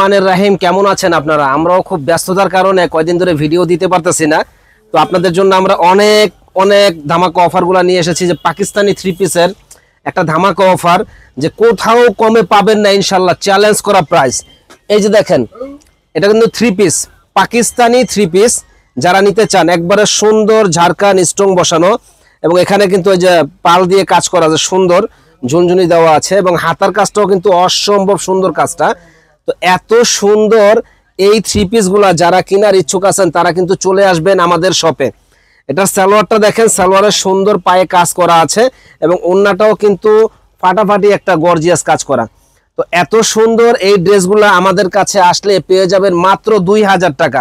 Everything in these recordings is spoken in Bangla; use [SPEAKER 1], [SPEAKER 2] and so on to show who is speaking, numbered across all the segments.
[SPEAKER 1] রহমানির রহিম, কেমন আছেন আপনারা? আমরাও খুব ব্যস্ততার কারণে কয়েকদিন ধরে ভিডিও দিতে পারতেছি না। তো আপনাদের জন্য আমরা অনেক অনেক ধামাকা অফারগুলো নিয়ে এসেছি। যে পাকিস্তানি থ্রি পিসের একটা ধামাকা অফার, যে কোথাও কমে পাবেন না ইনশাল্লাহ, চ্যালেঞ্জ করা প্রাইস। এই যে দেখেন, এটা কিন্তু three piece, Pakistani three piece. যারা নিতে চান, একবারে সুন্দর ঝাড়খান স্টোন বসানো, এবং এখানে কিন্তু ওই যে পাল দিয়ে কাজ করা, যে সুন্দর ঝুনঝুনি দেওয়া আছে, এবং হাতার কাজটাও কিন্তু অসম্ভব সুন্দর কাজটা। তো এত সুন্দর এই থ্রি পিস গুলা যারা কেনার ইচ্ছুক আছেন তারা কিন্তু চলে আসবেন আমাদের শপে। এটা সালোয়ারটা দেখেন, সালোয়ারের সুন্দর পায়ে কাজ করা আছে, এবং ওন্নাটাও কিন্তু ফাটাফাটি একটা গর্জিয়াস কাজ করা। তো এত সুন্দর এই ড্রেসগুলো আমাদের কাছে আসলে পেয়ে যাবেন মাত্র 2000 টাকা।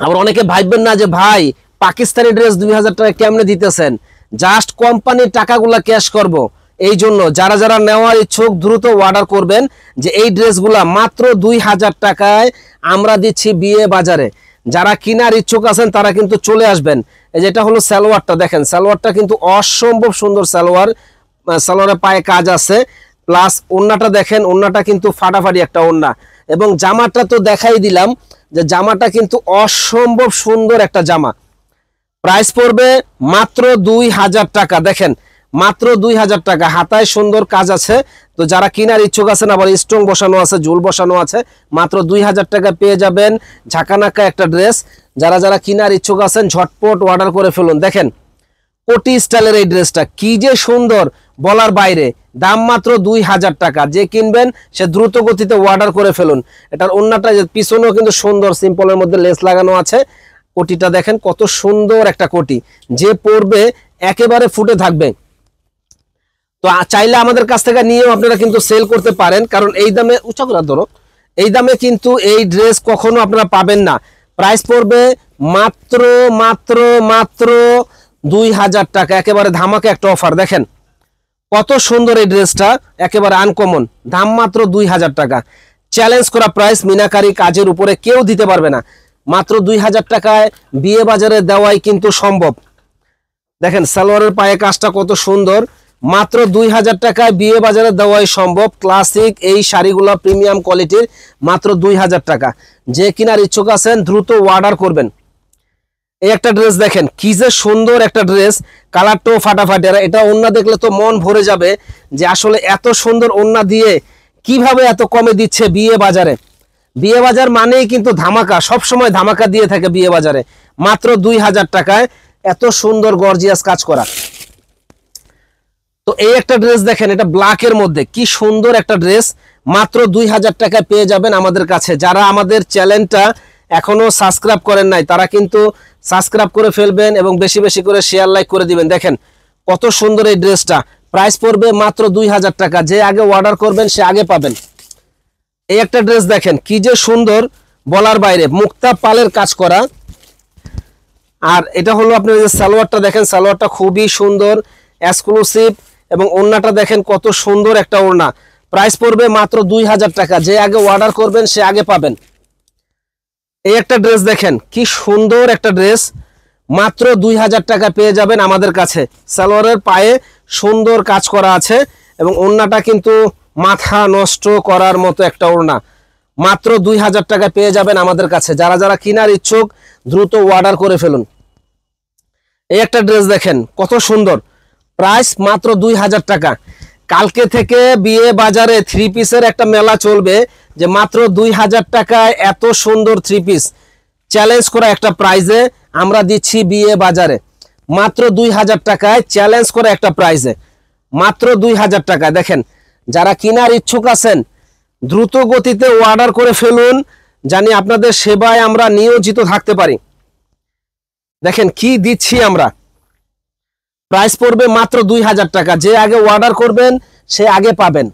[SPEAKER 1] আবার অনেকে ভাববেন না যে ভাই পাকিস্তানি ড্রেস 2000 টাকা কেমনে দিতেছেন, জাস্ট কোম্পানির টাকাগুলা ক্যাশ করব। এই জন্য যারা যারা নেওয়ার ইচ্ছুক দ্রুত অর্ডার করবেন, যে এই ড্রেসগুলা মাত্র 2000 টাকায় আমরা দিচ্ছি বিয়ে বাজারে। যারা কেনার ইচ্ছুক আছেন তারা কিন্তু চলে আসবেন। এই যেটা হলো সালোয়ারটা দেখেন, সালোয়ারটা কিন্তু অসম্ভব সুন্দর সালোয়ার, সালোয়ারের পায়ে কাজ আছে, প্লাস ওন্নাটা দেখেন, ওন্নাটা কিন্তু ফাটাফাটি একটা ওন্না। এবং জামাটা তো দেখাই দিলাম, যে জামাটা কিন্তু অসম্ভব সুন্দর একটা জামা। প্রাইস পড়বে মাত্র 2000 টাকা। দেখেন মাত্র 2000 টাকা, হাতায় সুন্দর কাজ আছে। তো যারা কেনার ইচ্ছুক আছেন, আবার স্টোন বসানো আছে, ঝুল বসানো আছে, মাত্র 2000 টাকা পেয়ে যাবেন ঝাঁকানাকা একটা ড্রেস। যারা যারা কেনার ইচ্ছুক আছেন ঝটপট অর্ডার করে ফেলুন। দেখেন কোটি স্টাইলের এই ড্রেসটা কি যে সুন্দর, বলার বাইরে। দাম মাত্র 2000 টাকা। যে কিনবেন সে দ্রুত গতিতে অর্ডার করে ফেলুন। এটার ওন্নাটা পিছনেও কিন্তু সুন্দর সিম্পলের মধ্যে লেস লাগানো আছে। কোটিটা দেখেন কত সুন্দর একটা কোটি, যে পরবে একেবারে ফুটে থাকবে। তো চাইলে আমাদের কাছ থেকে নিয়েও আপনারা কিন্তু সেল করতে পারেন, কারণ এই দামে, উঁচা করে ধরো, এই দামে কিন্তু এই ড্রেস কখনো আপনারা পাবেন না। প্রাইস পড়বে মাত্র মাত্র মাত্র 2000 টাকা। একেবারে ধামাকা একটা অফার। দেখেন কত সুন্দর এই ড্রেসটা, একেবারে আনকমন। দাম মাত্র 2000 টাকা। চ্যালেঞ্জ করা প্রাইস, মিনাকারি কাজের উপরে কেউ দিতে পারবে না। মাত্র 2000 টাকায় বিয়ে বাজারে দেওয়াই কিন্তু সম্ভব। দেখেন সালোয়ারের পায়ে কাজটা কত সুন্দর, মাত্র 2000 টাকায় বিয়ে বাজারে দেওয়াই সম্ভব। ক্লাসিক এই শাড়িগুলো প্রিমিয়াম কোয়ালিটির, মাত্র 2000 টাকা। যে কিনার ইচ্ছুক আছেন দ্রুত অর্ডার করবেন। এই একটা ড্রেস দেখেন কি যে সুন্দর একটা ড্রেস, কালারটাও ফাটাফাটি। আর এটা ওন্না দেখলে তো মন ভরে যাবে, যে আসলে এত সুন্দর ওন্না দিয়ে কিভাবে এত কমে দিচ্ছে বিয়ে বাজারে। বিয়ে বাজার মানেই কিন্তু ধামাকা, সব সময় ধামাকা দিয়ে থাকে বিয়ে বাজারে। মাত্র 2000 টাকায় এত সুন্দর গর্জিয়াস কাজ করা। তো এই একটা ড্রেস দেখেন, এটা ব্ল্যাকের মধ্যে কি সুন্দর একটা ড্রেস, মাত্র 2000 টাকায় পেয়ে যাবেন আমাদের কাছে। যারা আমাদের চ্যানেলটা এখনো সাবস্ক্রাইব করেন নাই তারা কিন্তু সাবস্ক্রাইব করে ফেলবেন, এবং বেশি বেশি করে শেয়ার লাইক করে দিবেন। দেখেন কত সুন্দর এই ড্রেসটা, প্রাইস পড়বে মাত্র 2000 টাকা। যে আগে অর্ডার করবেন সে আগে পাবেন। এই একটা ড্রেস দেখেন কি যে সুন্দর, বলার বাইরে, মুক্তা পালের কাজ করা। আর এটা হলো আপনার যে সালোয়ারটা দেখেন, সালোয়ারটা খুবই সুন্দর, এক্সক্লুসিভ, এবং ওড়নাটা দেখেন কত সুন্দর একটা ওড়না। প্রাইস পড়বে মাত্র 2000 টাকা। যে আগে অর্ডার করবেন সে আগে পাবেন। এই একটা ড্রেস দেখেন কি সুন্দর একটা ড্রেস, মাত্র 2000 টাকা পেয়ে যাবেন আমাদের কাছে। সালোয়ারের পায়ে সুন্দর কাজ করা আছে, এবং ওড়নাটা কিন্তু মাথা নষ্ট করার মতো একটা ওড়না। মাত্র 2000 টাকা পেয়ে যাবেন আমাদের কাছে। যারা যারা কেনার ইচ্ছুক দ্রুত অর্ডার করে ফেলুন। এই একটা ড্রেস দেখেন কত সুন্দর, প্রাইস মাত্র 2000 টাকা। কালকে থেকে বিয়ে বাজারে থ্রি পিসের একটা মেলা চলবে, যে মাত্র 2000 টাকায় এত সুন্দর থ্রি পিস চ্যালেঞ্জ করা একটা প্রাইজে আমরা দিচ্ছি বিয়ে বাজারে। মাত্র 2000 টাকায় চ্যালেঞ্জ করা একটা প্রাইজে, মাত্র 2000 টাকা। দেখেন যারা কেনার ইচ্ছুক আছেন দ্রুত গতিতে অর্ডার করে ফেলুন, জানি আপনাদের সেবায় আমরা নিয়োজিত থাকতে পারি। দেখেন কি দিচ্ছি আমরা, প্রাইস পড়বে মাত্র 2000 টাকা। যে আগে অর্ডার করবেন সে আগে পাবেন।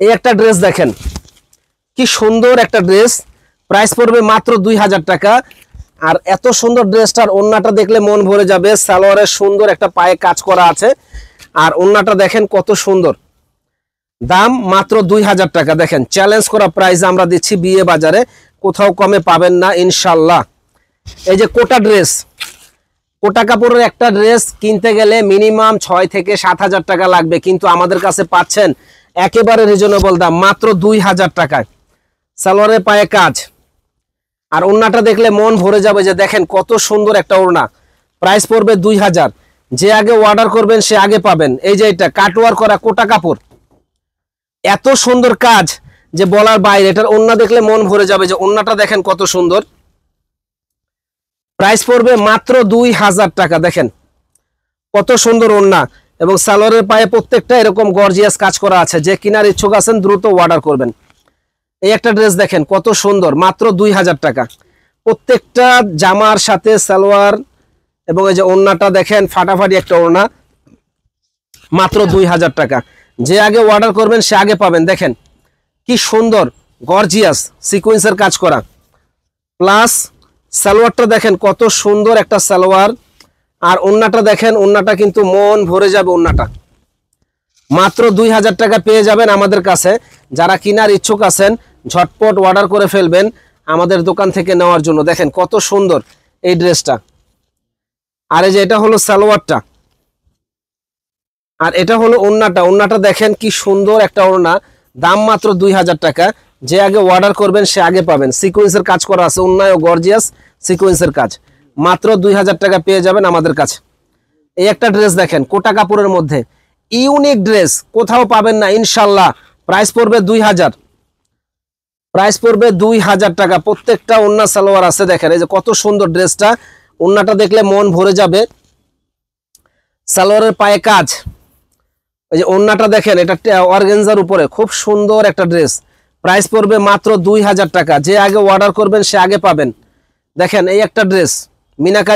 [SPEAKER 1] এই একটা ড্রেস দেখেন কি সুন্দর একটা ড্রেস, প্রাইস পড়বে মাত্র 2000 টাকা। আর এত সুন্দর ড্রেসটার ওড়নাটা দেখলে মন ভরে যাবে। সালোয়ারের সুন্দর একটা পায়ে কাজ করা আছে, আর ওড়নাটা দেখেন কত সুন্দর। দাম মাত্র 2000 টাকা। দেখেন চ্যালেঞ্জ করা প্রাইস আমরা দিচ্ছি বিয়ে বাজারে, কোথাও কমে পাবেন না ইনশাল্লাহ। এই যে কোটা ড্রেস, কোটা কাপড়ের একটা ড্রেস কিনতে গেলে মিনিমাম 6 থেকে 7000 টাকা লাগবে, কিন্তু আমাদের কাছে পাচ্ছেন একেবারে রিজনেবল দাম, মাত্র 2000 টাকায়। সালোয়ারের পায়ে কাজ, আর ওড়নাটা দেখলে মন ভরে যাবে যে দেখেন কত সুন্দর একটা ওড়না। প্রাইস পড়বে 2000। যে আগে অর্ডার করবেন সে আগে পাবেন। এই যে এটা কাটওয়ার করা কোটা কাপড়, এত সুন্দর কাজ যে বলার বাইরে। এটার ওড়না দেখলে মন ভরে যাবে যে ওড়নাটা দেখেন কত সুন্দর। প্রাইস পড়বে মাত্র 2000 টাকা। দেখেন কত সুন্দর ওড়না, এবং সালোয়ারের পায়ে প্রত্যেকটা এরকম গর্জিয়াস কাজ করা আছে। যে কিনার ইচ্ছুক আছেন দ্রুত অর্ডার করবেন। এই একটা ড্রেস দেখেন কত সুন্দর, মাত্র 2000 টাকা। প্রত্যেকটা জামার সাথে সালোয়ার এবং এই যে ওড়নাটা দেখেন ফাটাফাটি একটা ওড়না, মাত্র 2000 টাকা। যে আগে অর্ডার করবেন সে আগে পাবেন। দেখেন কি সুন্দর গর্জিয়াস সিকোয়েন্সের কাজ করা, প্লাস সালোয়ারটা দেখেন কত সুন্দর একটা সালোয়ার, আর ওড়নাটা দেখেন, ওড়নাটা কিন্তু মন ভরে যাবে। ওড়নাটা মাত্র 2000 টাকা পেয়ে যাবেন আমাদের কাছে। যারা কেনার ইচ্ছুক আছেন ঝটপট অর্ডার করে ফেলবেন আমাদের দোকান থেকে নেওয়ার জন্য। দেখেন কত সুন্দর এই ড্রেসটা, আর এই যে এটা হলো সালোয়ারটা, আর এটা হলো ওড়নাটা। ওড়নাটা দেখেন কি সুন্দর একটা ওড়না, দাম মাত্র 2000 টাকা। যে আগে অর্ডার করবেন সে আগে পাবেন। সিকোয়েন্সের কাজ করা আছে, ওড়নায় গর্জিয়াস সিকোয়েন্সের কাজ, মাত্র 2000 টাকা পেয়ে যাবেন আমাদের কাছে। এই একটা ড্রেস দেখেন কোটা কাপড়ের মধ্যে, ইউনিক ড্রেস, কোথাও পাবেন না ইনশাল্লাহ। প্রাইস পড়বে 2000। প্রাইস পড়বে 2000 টাকা। প্রত্যেকটা ওড়না সালোয়ার আছে। দেখেন এই যে কত সুন্দর ড্রেসটা, ওড়নাটা দেখলে মন ভরে যাবে। সালোয়ারের পায়ে কাজ, এই যে ওড়নাটা দেখেন, এটা অর্গানজার উপরে খুব সুন্দর একটা ড্রেস। প্রাইস পড়বে মাত্র 2000 টাকা। যে আগে অর্ডার করবেন সে আগে পাবেন। দেখেন এই একটা ড্রেস মিনাকারি